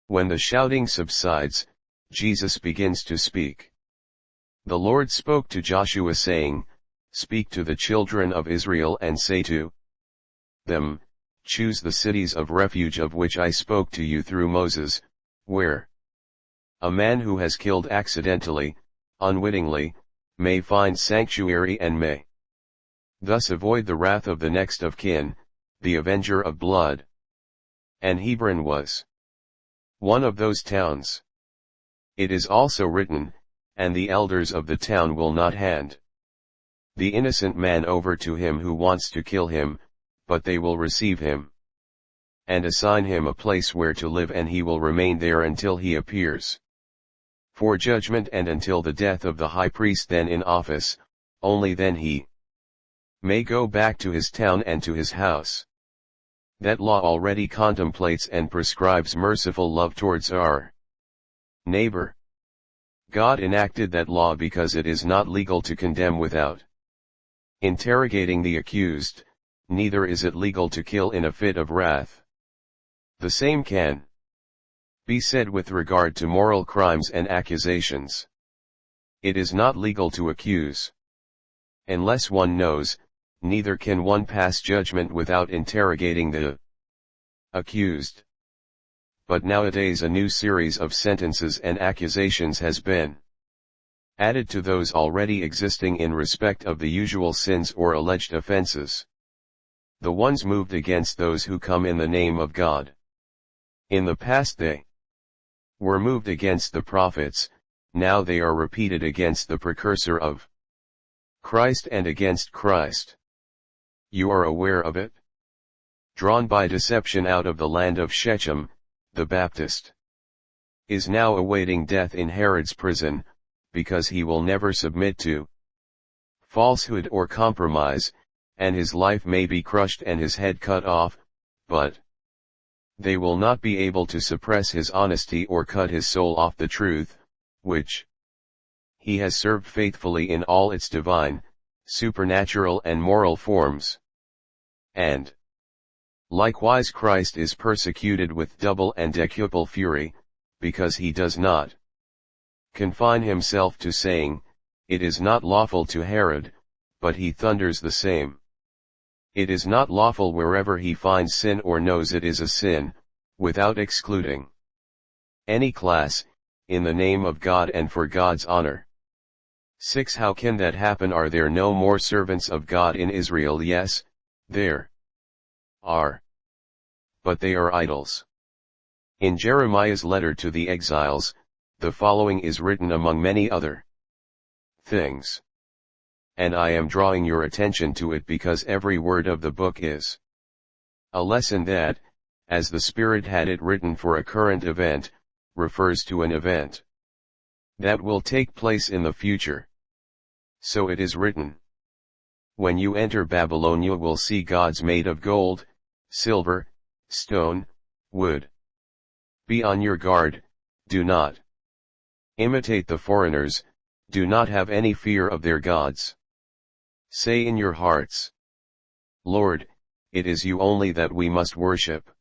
When the shouting subsides, Jesus begins to speak. The Lord spoke to Joshua saying, "Speak to the children of Israel and say to them, choose the cities of refuge of which I spoke to you through Moses, where a man who has killed accidentally, unwittingly, may find sanctuary and may thus avoid the wrath of the next of kin, the avenger of blood." And Hebron was one of those towns. It is also written, "And the elders of the town will not hand the innocent man over to him who wants to kill him, but they will receive him and assign him a place where to live, and he will remain there until he appears for judgment and until the death of the high priest then in office, only then he may go back to his town and to his house." That law already contemplates and prescribes merciful love towards our neighbor. God enacted that law because it is not legal to condemn without interrogating the accused, neither is it legal to kill in a fit of wrath. The same can be said with regard to moral crimes and accusations. It is not legal to accuse unless one knows, neither can one pass judgment without interrogating the accused. But nowadays a new series of sentences and accusations has been added to those already existing in respect of the usual sins or alleged offenses. The ones moved against those who come in the name of God. In the past they were moved against the prophets, now they are repeated against the precursor of Christ and against Christ. You are aware of it? Drawn by deception out of the land of Shechem, the Baptist is now awaiting death in Herod's prison, because he will never submit to falsehood or compromise, and his life may be crushed and his head cut off, but they will not be able to suppress his honesty or cut his soul off the truth, which he has served faithfully in all its divine, supernatural and moral forms. And likewise Christ is persecuted with double and decuple fury, because he does not confine himself to saying, "It is not lawful to Herod," but he thunders the same. It is not lawful wherever he finds sin or knows it is a sin, without excluding any class, in the name of God and for God's honor. 6. How can that happen? Are there no more servants of God in Israel? Yes, there are. But they are idols. In Jeremiah's letter to the exiles, the following is written among many other things. And I am drawing your attention to it because every word of the book is a lesson that, as the Spirit had it written for a current event, refers to an event that will take place in the future. So it is written, "When you enter Babylon you will see gods made of gold, silver, stone, wood. Be on your guard, do not imitate the foreigners, do not have any fear of their gods. Say in your hearts, Lord, it is you only that we must worship."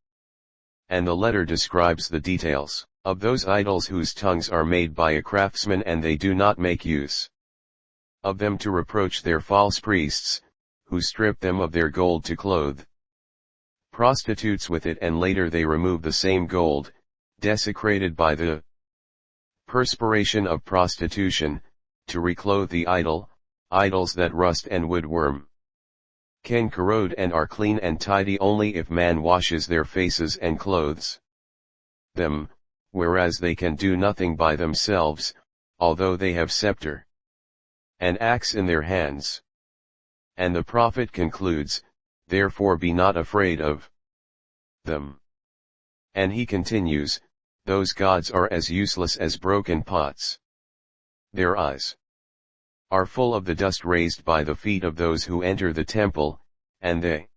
And the letter describes the details of those idols whose tongues are made by a craftsman, and they do not make use of them to reproach their false priests, who strip them of their gold to clothe prostitutes with it, and later they remove the same gold, desecrated by the perspiration of prostitution, to reclothe the idol, idols that rust and wood worm can corrode and are clean and tidy only if man washes their faces and clothes them, whereas they can do nothing by themselves, although they have scepter and axe in their hands. And the prophet concludes, "Therefore be not afraid of them." And he continues, "Those gods are as useless as broken pots. Their eyes are full of the dust raised by the feet of those who enter the temple, and they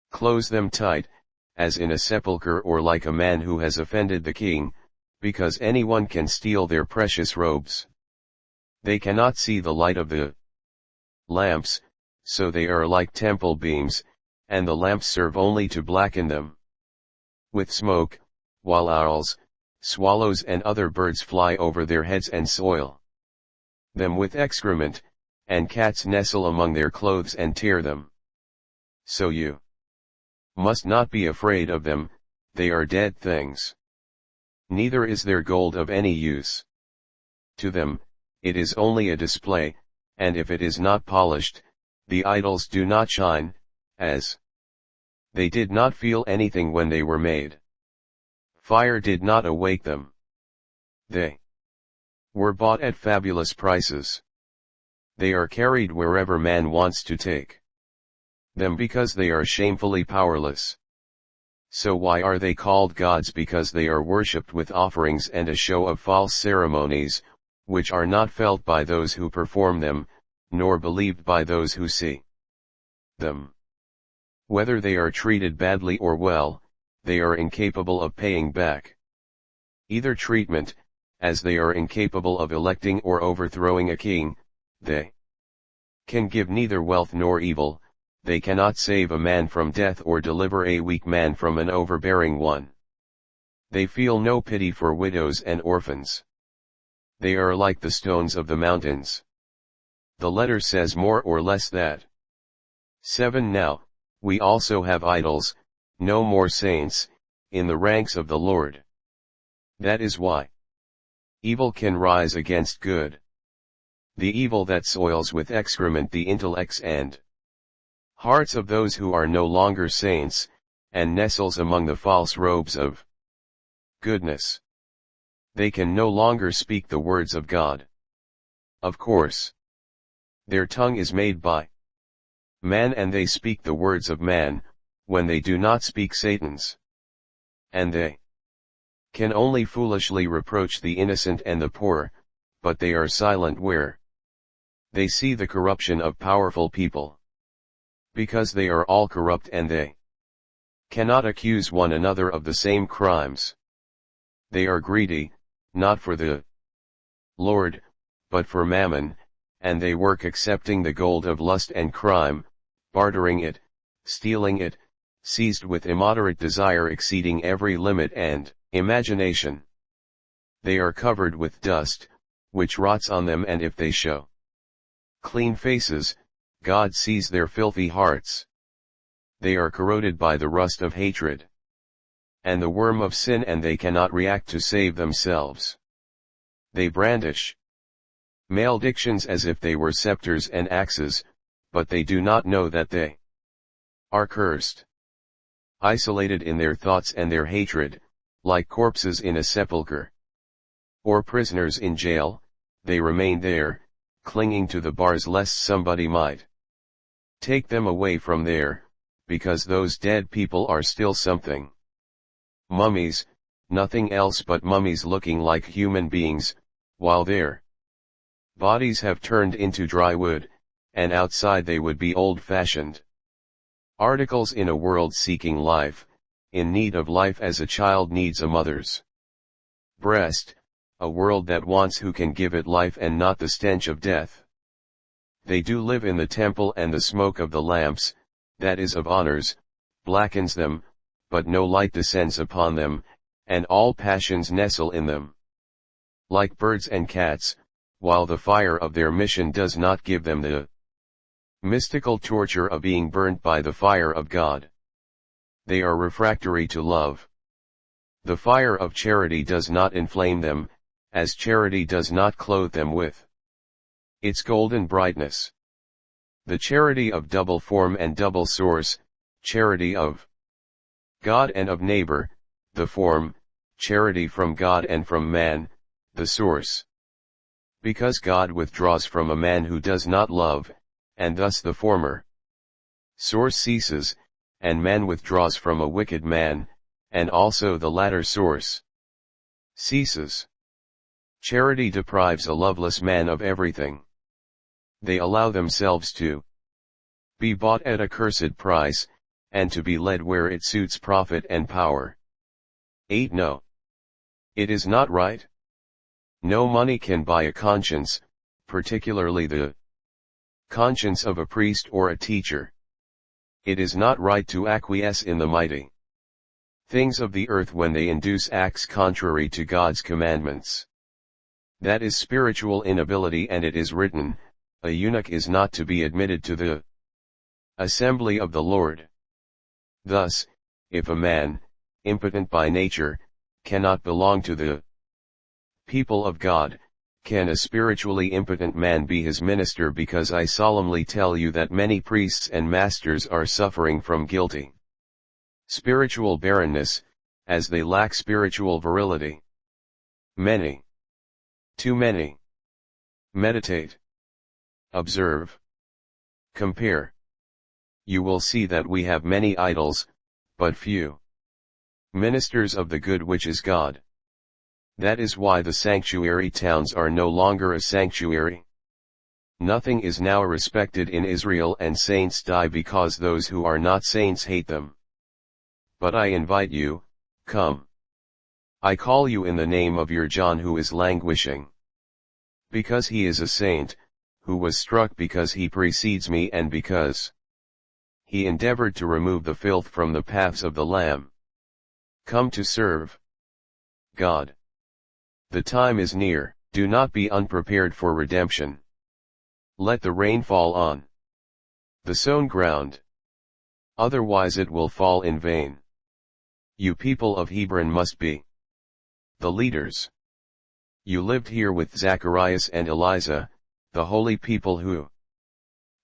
close them tight, as in a sepulchre, or like a man who has offended the king, because anyone can steal their precious robes. They cannot see the light of the lamps, so they are like temple beams, and the lamps serve only to blacken them with smoke, while owls, swallows and other birds fly over their heads and soil them with excrement, and cats nestle among their clothes and tear them. So you must not be afraid of them, they are dead things. Neither is their gold of any use to them, it is only a display, and if it is not polished, the idols do not shine, as they did not feel anything when they were made. Fire did not awake them. They were bought at fabulous prices. They are carried wherever man wants to take them because they are shamefully powerless. So why are they called gods? Because they are worshipped with offerings and a show of false ceremonies, which are not felt by those who perform them, nor believed by those who see them. Whether they are treated badly or well, they are incapable of paying back either treatment, as they are incapable of electing or overthrowing a king. They can give neither wealth nor evil, they cannot save a man from death or deliver a weak man from an overbearing one. They feel no pity for widows and orphans. They are like the stones of the mountains. The letter says more or less that 7. Now, we also have idols, no more saints, in the ranks of the Lord. That is why evil can rise against good. The evil that soils with excrement the intellects and hearts of those who are no longer saints, and nestles among the false robes of goodness. They can no longer speak the words of God. Of course, their tongue is made by man and they speak the words of man, when they do not speak Satan's. And they can only foolishly reproach the innocent and the poor, but they are silent where they see the corruption of powerful people. Because they are all corrupt and they cannot accuse one another of the same crimes. They are greedy, not for the Lord, but for mammon, and they work accepting the gold of lust and crime, bartering it, stealing it, seized with immoderate desire exceeding every limit and imagination. They are covered with dust, which rots on them, and if they show clean faces, God sees their filthy hearts. They are corroded by the rust of hatred and the worm of sin, and they cannot react to save themselves. They brandish maledictions as if they were scepters and axes, but they do not know that they are cursed. Isolated in their thoughts and their hatred, like corpses in a sepulchre or prisoners in jail, they remain there, clinging to the bars lest somebody might take them away from there, because those dead people are still something. Mummies, nothing else but mummies looking like human beings, while their bodies have turned into dry wood, and outside they would be old-fashioned articles in a world seeking life, in need of life as a child needs a mother's breast, a world that wants who can give it life and not the stench of death. They do live in the temple, and the smoke of the lamps, that is of honors, blackens them, but no light descends upon them, and all passions nestle in them. Like birds and cats, while the fire of their mission does not give them the mystical torture of being burnt by the fire of God. They are refractory to love. The fire of charity does not inflame them, as charity does not clothe them with its golden brightness. The charity of double form and double source, charity of God and of neighbor, the form, charity from God and from man, the source. Because God withdraws from a man who does not love, and thus the former source ceases, and man withdraws from a wicked man, and also the latter source ceases. Charity deprives a loveless man of everything. They allow themselves to be bought at a cursed price, and to be led where it suits profit and power. 8. No. It is not right. No money can buy a conscience, particularly the conscience of a priest or a teacher. It is not right to acquiesce in the mighty things of the earth when they induce acts contrary to God's commandments. That is spiritual inability, and it is written, a eunuch is not to be admitted to the assembly of the Lord. Thus, if a man, impotent by nature, cannot belong to the people of God, can a spiritually impotent man be his minister? Because I solemnly tell you that many priests and masters are suffering from guilty spiritual barrenness, as they lack spiritual virility. Many. Too many. Meditate. Observe. Compare. You will see that we have many idols, but few ministers of the good which is God. That is why the sanctuary towns are no longer a sanctuary. Nothing is now respected in Israel, and saints die because those who are not saints hate them. But I invite you, come. I call you in the name of your John who is languishing. Because he is a saint, who was struck because he precedes me, and because he endeavored to remove the filth from the paths of the Lamb. Come to serve God. The time is near. Do not be unprepared for redemption. Let the rain fall on the sown ground. Otherwise it will fall in vain. You people of Hebron must be the leaders. You lived here with Zacharias and Eliza, the holy people who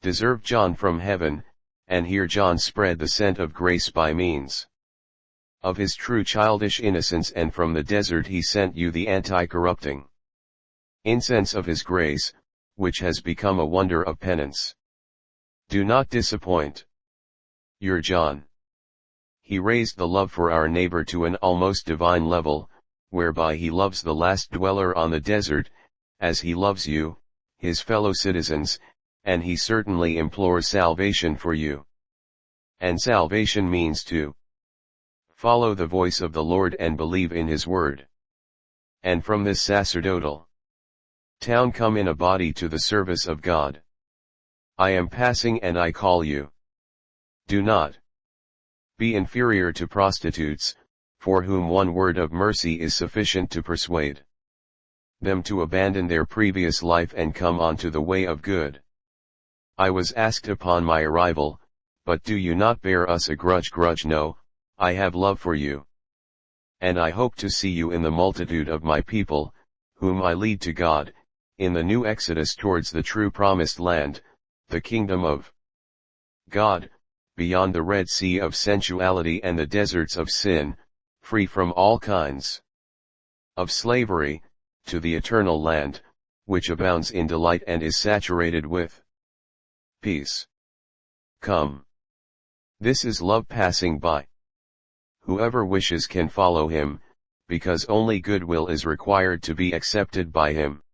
deserved John from heaven, and here John spread the scent of grace by means of his true childish innocence, and from the desert he sent you the anti-corrupting incense of his grace, which has become a wonder of penance. Do not disappoint your John. He raised the love for our neighbor to an almost divine level, whereby he loves the last dweller on the desert, as he loves you, his fellow citizens, and he certainly implores salvation for you. And salvation means to follow the voice of the Lord and believe in his word. And from this sacerdotal town come in a body to the service of God. I am passing and I call you. Do not be inferior to prostitutes, for whom one word of mercy is sufficient to persuade them to abandon their previous life and come onto the way of good. I was asked upon my arrival, but do you not bear us a grudge? No, I have love for you. And I hope to see you in the multitude of my people, whom I lead to God, in the new exodus towards the true promised land, the kingdom of God, beyond the Red Sea of sensuality and the deserts of sin, free from all kinds of slavery, to the eternal land, which abounds in delight and is saturated with peace. Come. This is love passing by. Whoever wishes can follow him, because only goodwill is required to be accepted by him.